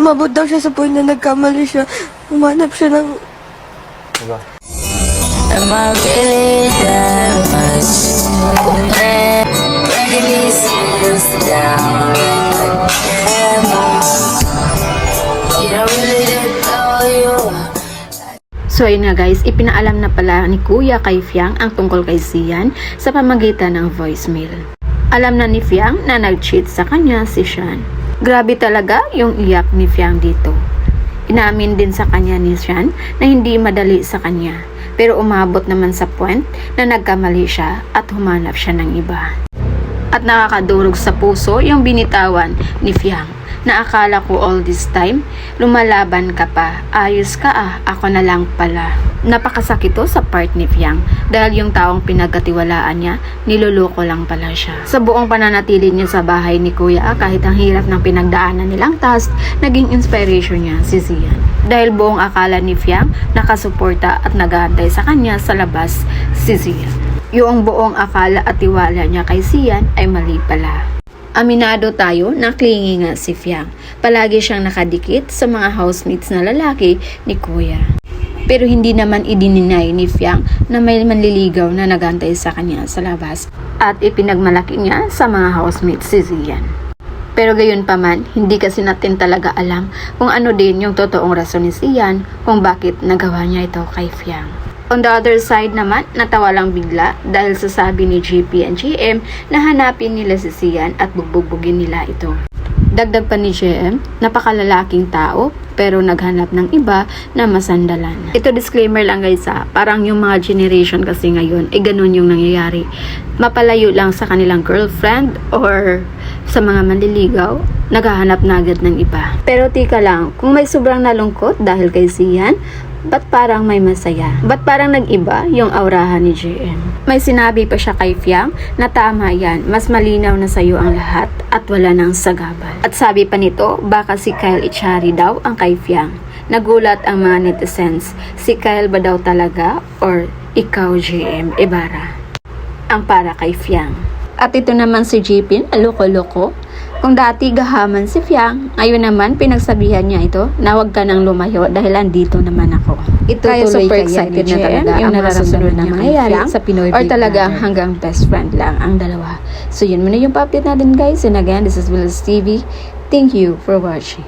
umabot daw siya sa point na nagkamali siya. Umanap siya ng... Diba? Am I really that much? Really serious down. You don't really know you. So ayun nga guys, ipinaalam na pala ni Kuya kay Fiang ang tungkol kay Sian sa pamagitan ng voicemail. Alam na ni Fiang na nag-cheat sa kanya si Sian. Grabe talaga yung iyak ni Fiang dito. Inaamin din sa kanya ni Sian na hindi madali sa kanya, pero umabot naman sa point na nagkamali siya at humanap siya ng iba. At nakakadurog sa puso yung binitawan ni Fiang na akala ko all this time, lumalaban ka pa, ayos ka ako na lang pala. Napakasakit to sa part ni Fiang dahil yung taong pinagkatiwalaan niya, niloloko lang pala siya. Sa buong pananatili niya sa bahay ni Kuya, kahit ang hirap ng pinagdaanan nilang task, naging inspiration niya si Sian. Dahil buong akala ni Fiang, nakasuporta at nag-aantay sa kanya sa labas si Sian. Yung buong akala at tiwala niya kay Sian ay mali pala. Aminado tayo na clingy nga si Fiang. Palagi siyang nakadikit sa mga housemates na lalaki ni Kuya. Pero hindi naman idininay ni Fiang na may manliligaw na nagantay sa kanya sa labas at ipinagmalaki niya sa mga housemates si Sian. Pero gayon pa man, hindi kasi natin talaga alam kung ano din yung totoong rason ni Sian kung bakit nagawa niya ito kay Fiang. On the other side naman, natawa lang bigla dahil sa sabi ni GP and GM na hanapin nila si Sian at bugbugin nila ito. Dagdag pa ni GM, napakalalaking tao pero naghanap ng iba na masandalan. Ito disclaimer lang guys parang yung mga generation kasi ngayon ganun yung nangyayari. Mapalayo lang sa kanilang girlfriend or sa mga manliligaw, naghahanap na agad ng iba. Pero tika lang, kung may sobrang nalungkot dahil kay Sian, ba't parang may masaya? Ba't parang nag-iba yung aurahan ni JM? May sinabi pa siya kay Fiang na tama yan, mas malinaw na sa'yo ang lahat at wala nang sagabal. At sabi pa nito, baka si Kyle Echari daw ang kay Fiang. Nagulat ang mga netizens, si Kyle ba daw talaga or ikaw JM Ibarra ang para kay Fiang? At ito naman si JP, loko-loko. Kung dati gahaman si Fiang, ngayon naman pinagsabihan niya ito na huwag ka nang lumayo dahil andito naman ako. Ito super excited na talaga yung nararamdaman na mangyayari sa Pinoy or talaga hanggang best friend lang ang dalawa. So yun muna yung pa-update natin guys, and again this is Willis TV. Thank you for watching.